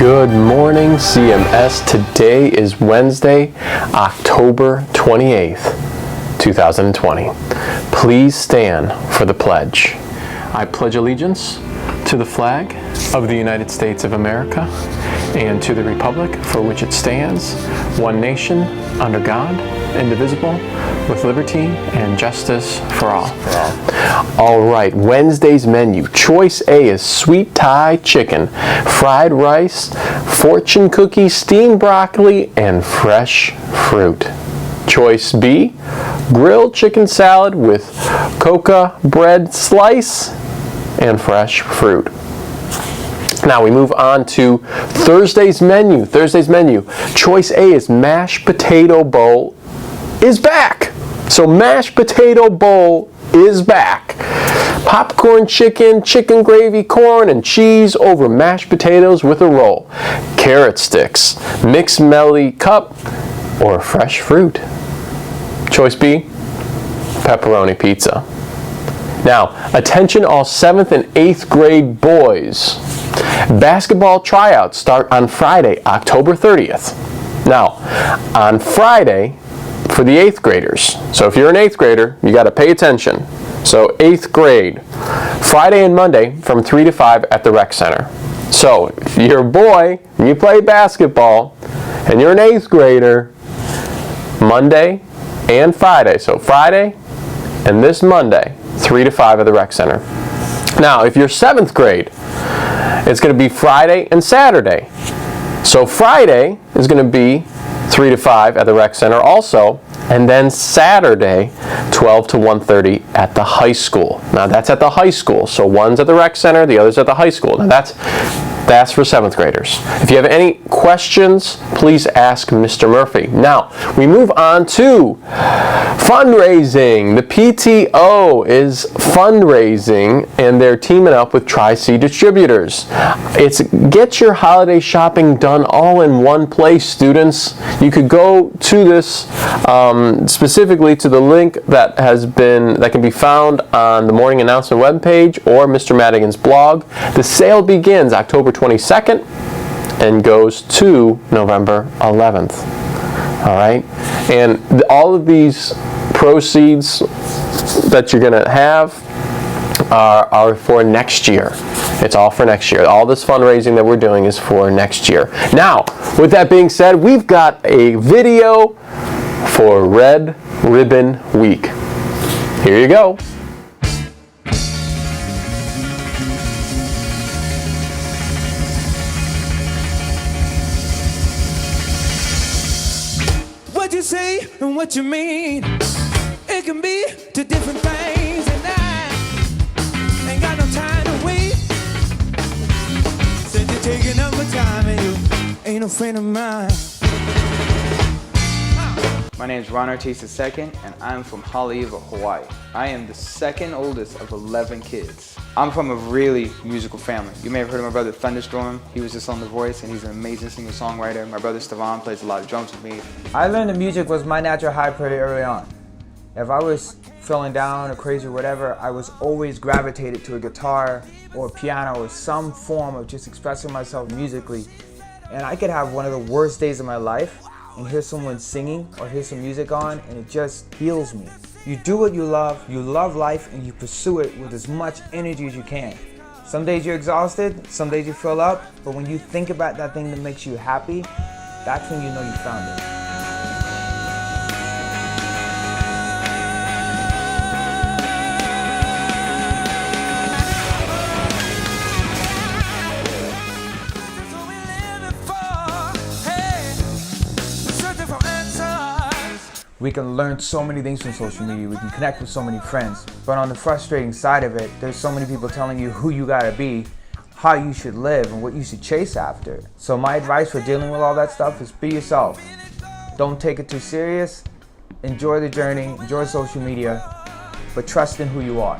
Good morning, CMS. Today is Wednesday, October 28th, 2020. Please stand for the pledge. I pledge allegiance to the flag of the United States of America and to the republic for which it stands, one nation, under God, indivisible, with liberty and justice for all. All right, Wednesday's menu. Choice A is sweet Thai chicken, fried rice, fortune cookies, steamed broccoli, and fresh fruit. Choice B, grilled chicken salad with coca bread slice and fresh fruit. Now we move on to Thursday's menu. Choice A is mashed potato bowl is back. So mashed potato bowl is back. Popcorn chicken, chicken gravy, corn, and cheese over mashed potatoes with a roll. Carrot sticks, mixed melty cup, or fresh fruit. Choice B, pepperoni pizza. Now, attention all 7th and 8th grade boys. Basketball tryouts start on Friday, October 30th. Now, on Friday, for the 8th graders. So if you're an 8th grader, you got to pay attention. So 8th grade, Friday and Monday from 3 to 5 at the rec center. So if you're a boy and you play basketball and you're an 8th grader, Monday and Friday. So Friday and this Monday, 3 to 5 at the rec center. Now if you're 7th grade, it's going to be Friday and Saturday. So Friday is going to be 3 to 5 at the rec center also, and then Saturday 12 to 1:30 at the high school. Now that's at the high school, so one's at the rec center, the other's at the high school. Now that's for 7th graders. If you have any questions, please ask Mr. Murphy. Now, we move on to fundraising. The PTO is fundraising, and they're teaming up with Tri-C Distributors. It's get your holiday shopping done all in one place, students. You could go to this, specifically to the link that can be found on the morning announcement webpage or Mr. Madigan's blog. The sale begins October 22nd and goes to November 11th. All right, and all of these proceeds that you're going to have are for next year. It's all for next year. All this fundraising that we're doing is for next year. Now, with that being said, we've got a video for Red Ribbon Week. Here you go. What you say and what you mean, it can be two different things, and I ain't got no time to wait. Said you're taking up my time and you ain't no friend of mine. My name is Ron Ortiz II, and I'm from Haleiwa, Hawaii. I am the second oldest of 11 kids. I'm from a really musical family. You may have heard of my brother Thunderstorm. He was just on The Voice, and he's an amazing singer-songwriter. My brother Stevan plays a lot of drums with me. I learned that music was my natural high pretty early on. If I was feeling down or crazy or whatever, I was always gravitated to a guitar or a piano or some form of just expressing myself musically. And I could have one of the worst days of my life and hear someone singing or hear some music on, and it just heals me. You do what you love life, and you pursue it with as much energy as you can. Some days you're exhausted, some days you fill up, but when you think about that thing that makes you happy, that's when you know you found it. We can learn so many things from social media. We can connect with so many friends. But on the frustrating side of it, there's so many people telling you who you gotta be, how you should live, and what you should chase after. So my advice for dealing with all that stuff is be yourself. Don't take it too serious. Enjoy the journey, enjoy social media, but trust in who you are.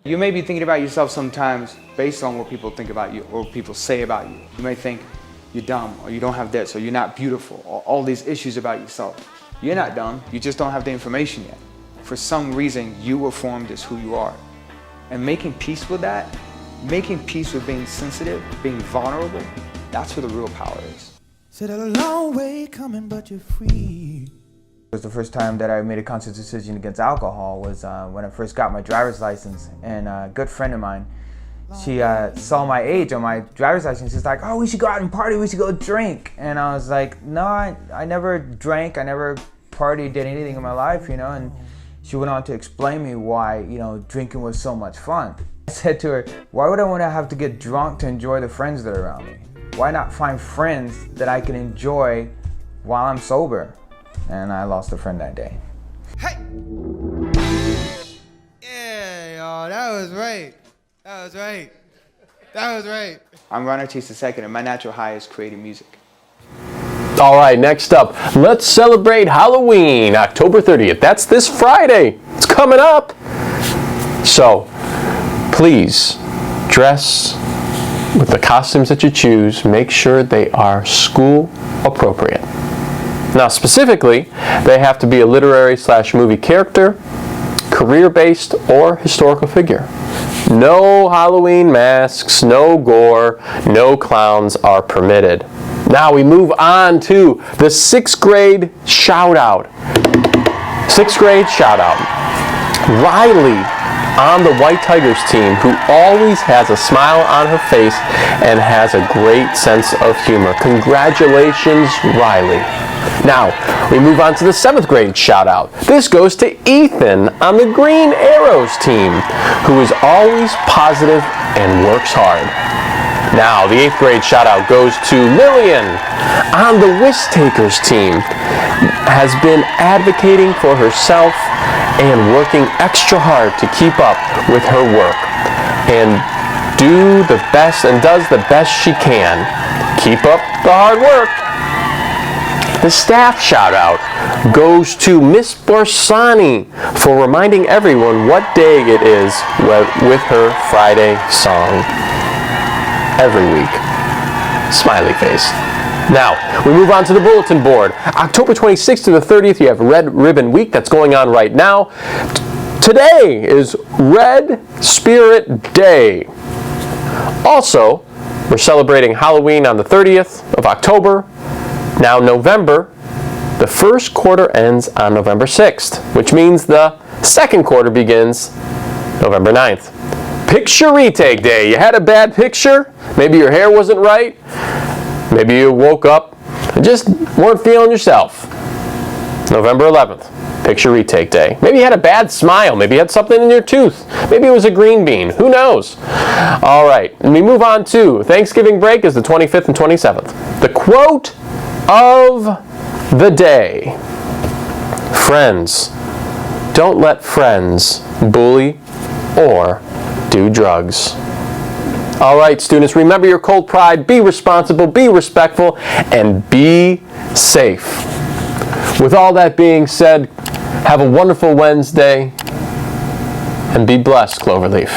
You may be thinking about yourself sometimes based on what people think about you or what people say about you. You may think you're dumb, or you don't have this, or you're not beautiful, or all these issues about yourself. You're not dumb, you just don't have the information yet. for some reason you were formed as who you are. And making peace with that, making peace with being sensitive, being vulnerable, that's where the real power is. Said a long way coming, but you're free. It was the first time that I made a conscious decision against alcohol was when I first got my driver's license. And a good friend of mine, she saw my age on my driver's license. She's like, oh, we should go out and party, we should go drink. And I was like, no, I never drank, I never partied, did anything in my life, you know. And she went on to explain me why, you know, drinking was so much fun. I said to her, why would I want to have to get drunk to enjoy the friends that are around me? Why not find friends that I can enjoy while I'm sober? And I lost a friend that day. Hey! Yeah, y'all, that was right. That was right. That was right. I'm Ron Ortiz II, and my natural high is creating music. All right, next up, let's celebrate Halloween, October 30th. That's this Friday. It's coming up. So, please, dress with the costumes that you choose. Make sure they are school appropriate. Now, specifically, they have to be a literary/movie character, career-based, or historical figure. No Halloween masks, no gore, no clowns are permitted. Now we move on to the 6th grade shout-out. 6th grade shout-out. Riley on the White Tigers team, who always has a smile on her face and has a great sense of humor. Congratulations, Riley. Now, we move on to the 7th grade shout-out. This goes to Ethan on the Green Arrows team, who is always positive and works hard. Now, the 8th grade shout-out goes to Lillian on the Whisk Takers team, has been advocating for herself and working extra hard to keep up with her work and does the best she can. Keep up the hard work. The staff shout-out goes to Miss Borsani for reminding everyone what day it is with her Friday song. Every week. Smiley face. Now, we move on to the bulletin board. October 26th to the 30th, you have Red Ribbon Week that's going on right now. Today is Red Spirit Day. Also, we're celebrating Halloween on the 30th of October. Now, November, the first quarter ends on November 6th, which means the second quarter begins November 9th. Picture retake day. You had a bad picture? Maybe your hair wasn't right? Maybe you woke up and just weren't feeling yourself. November 11th, picture retake day. Maybe you had a bad smile. Maybe you had something in your tooth. Maybe it was a green bean. Who knows? All right, and we move on to Thanksgiving break is the 25th and 27th. The quote of the day. Friends, don't let friends bully or do drugs. All right, students, remember your Colt pride. Be responsible, be respectful, and be safe. With all that being said, have a wonderful Wednesday, and be blessed, Cloverleaf.